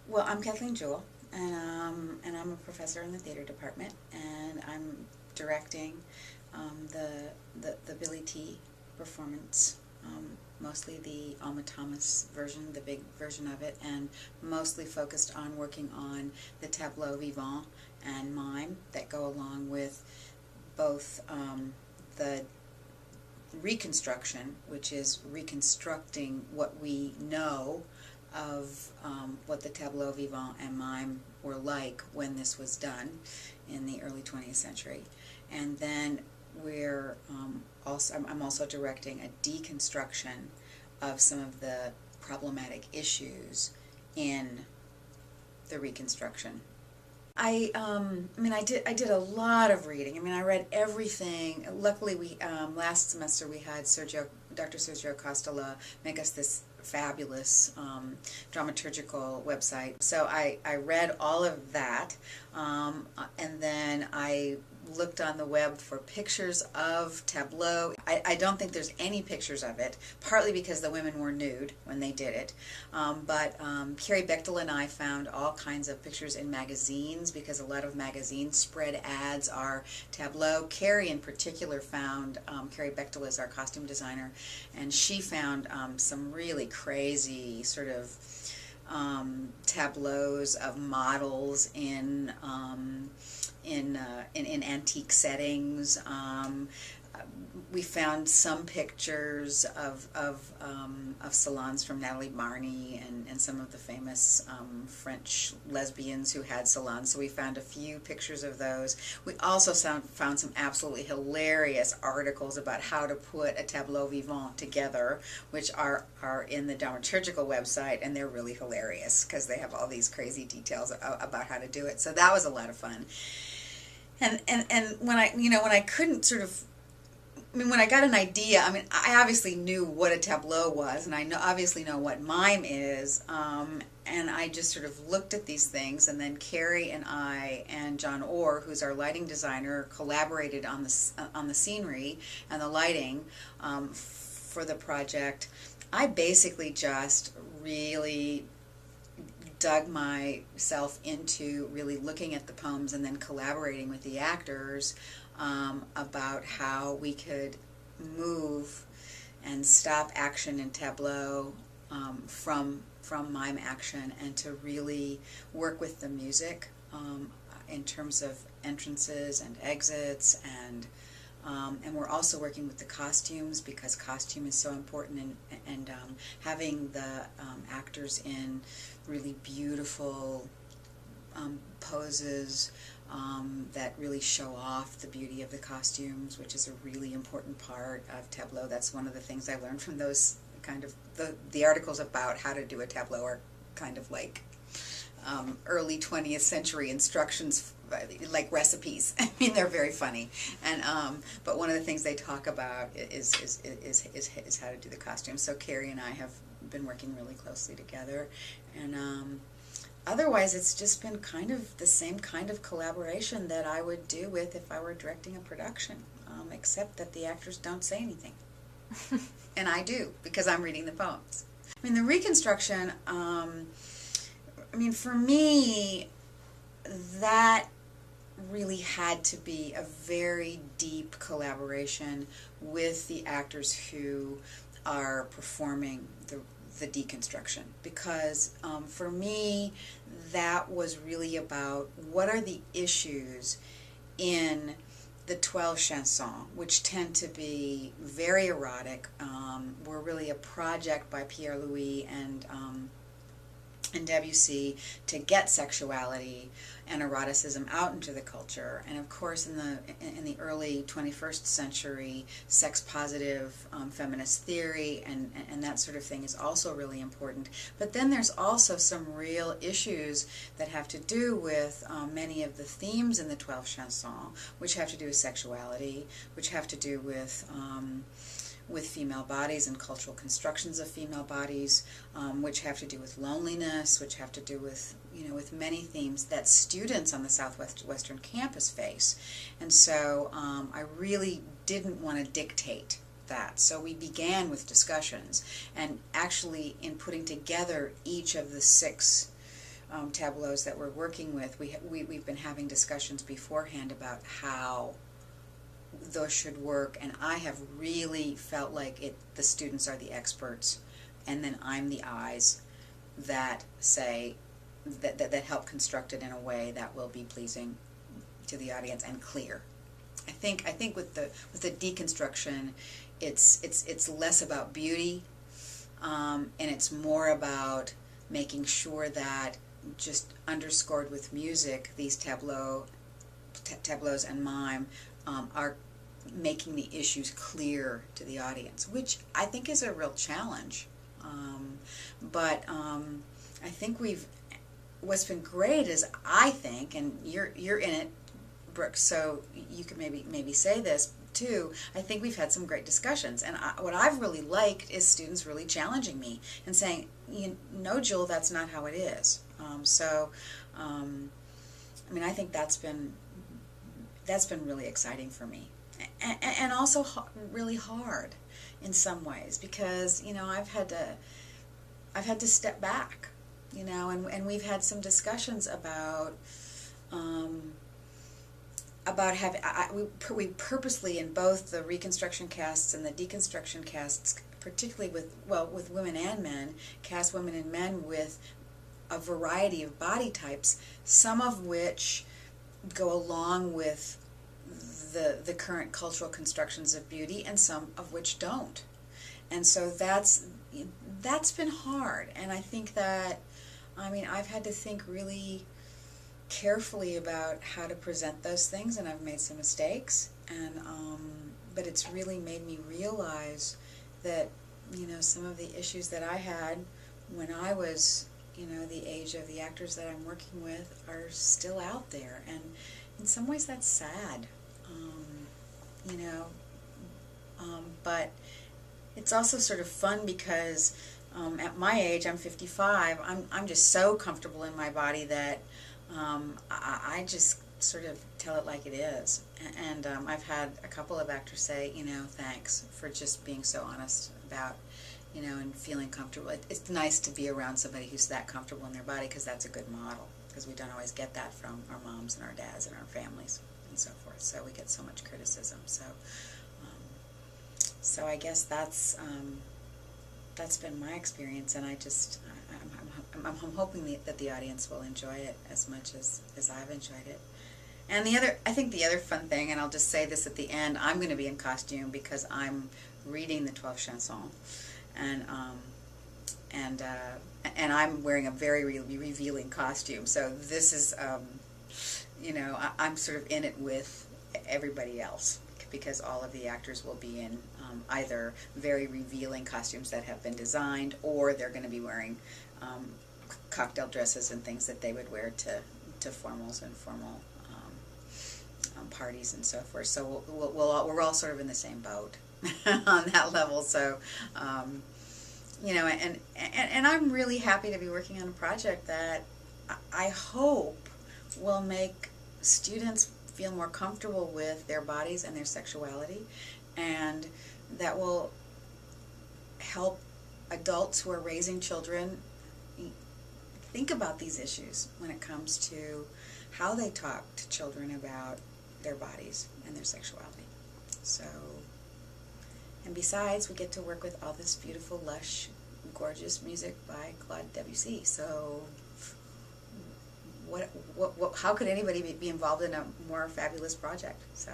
Well, I'm Kathleen Juhl, and I'm a professor in the theater department, and I'm directing the Bilitis performance, mostly the Alma Thomas version, the big version of it, and mostly focused on working on the tableaux vivants and mime that go along with both the reconstruction, which is reconstructing what we know of what the tableau vivant and mime were like when this was done in the early 20th century. And then I'm also directing a deconstruction of some of the problematic issues in the reconstruction. I did a lot of reading. I read everything. Luckily, last semester we had Dr. Sergio Costola make us this fabulous dramaturgical website. So I read all of that, and then I looked on the web for pictures of tableau. I don't think there's any pictures of it, partly because the women were nude when they did it. But Carrie Bechtel and I found all kinds of pictures in magazines, because a lot of magazine spread ads are tableau. Carrie in particular found, Carrie Bechtel is our costume designer, and she found some really crazy sort of tableaus of models in antique settings. We found some pictures of salons from Natalie Marny and some of the famous French lesbians who had salons. So we found a few pictures of those. We also found some absolutely hilarious articles about how to put a tableau vivant together, which are in the dramaturgical website, and they're really hilarious because they have all these crazy details about how to do it. So that was a lot of fun. And when I couldn't sort of, when I got an idea, I obviously knew what a tableau was, and obviously know what mime is, and I just sort of looked at these things, and then Carrie and I and John Orr, who's our lighting designer, collaborated on the scenery and the lighting for the project. I basically just really dug myself into really looking at the poems and then collaborating with the actors about how we could move and stop action in tableau from mime action, and to really work with the music in terms of entrances and exits, and we're also working with the costumes, because costume is so important, and having the actors in really beautiful poses that really show off the beauty of the costumes, which is a really important part of tableau. That's one of the things I learned from those kind of, the articles about how to do a tableau are kind of like early 20th century instructions, like recipes. They're very funny, and but one of the things they talk about is how to do the costumes. So Carrie and I have been working really closely together, and otherwise it's just been kind of the same kind of collaboration that I would do with if I were directing a production, except that the actors don't say anything, and I do, because I'm reading the poems. The reconstruction, for me, that really had to be a very deep collaboration with the actors who are performing the deconstruction, because for me that was really about what are the issues in the 12 chansons, which tend to be very erotic, were really a project by Pierre Louis and Debussy to get sexuality and eroticism out into the culture. And of course, in the early 21st century, sex positive feminist theory and that sort of thing is also really important. But then there's also some real issues that have to do with many of the themes in the 12 chansons, which have to do with sexuality, which have to do with female bodies and cultural constructions of female bodies, which have to do with loneliness, which have to do with with many themes that students on the Southwestern campus face. And so I really didn't want to dictate that. So we began with discussions, and actually in putting together each of the 6 tableaux that we're working with, we've been having discussions beforehand about how those should work, and I have really felt like the students are the experts, and then I'm the eyes that say that help construct it in a way that will be pleasing to the audience and clear. I think with the deconstruction, it's less about beauty, and it's more about making sure that, just underscored with music, these tableaux and mime are making the issues clear to the audience, which I think is a real challenge. But I think what's been great is, I think, and you're in it, Brooke, so you could maybe say this too, I think we've had some great discussions, and what I've really liked is students really challenging me and saying, Juhl, that's not how it is. I mean, I think that's been really exciting for me, and also really hard in some ways, because I've had to step back, and we've had some discussions about having, we purposely, in both the reconstruction casts and the deconstruction casts, particularly with women and men, cast women and men with a variety of body types, some of which go along with the current cultural constructions of beauty, and some of which don't. And so that's been hard, and I think that, I've had to think really carefully about how to present those things, and I've made some mistakes, and but it's really made me realize that some of the issues that I had when I was the age of the actors that I'm working with are still out there, and in some ways that's sad, but it's also sort of fun, because at my age, I'm 55, I'm just so comfortable in my body that I just sort of tell it like it is. And I've had a couple of actors say, thanks for just being so honest about, and feeling comfortable. It's nice to be around somebody who's that comfortable in their body, because that's a good model, because we don't always get that from our moms and our dads and our families and so forth. So we get so much criticism. So I guess that's been my experience, and I'm hoping that the audience will enjoy it as much as I've enjoyed it. And I think the other fun thing, and I'll just say this at the end, I'm going to be in costume because I'm reading the 12 chansons, and I'm wearing a very revealing costume. So this is, I'm sort of in it with everybody else, because all of the actors will be in either very revealing costumes that have been designed, or they're going to be wearing cocktail dresses and things that they would wear to formals and formal parties and so forth. So we're all sort of in the same boat on that level. So and I'm really happy to be working on a project that I hope will make students feel more comfortable with their bodies and their sexuality, and that will help adults who are raising children think about these issues when it comes to how they talk to children about their bodies and their sexuality. So, and besides, we get to work with all this beautiful, lush, gorgeous music by Claude Debussy. So how could anybody be involved in a more fabulous project? So.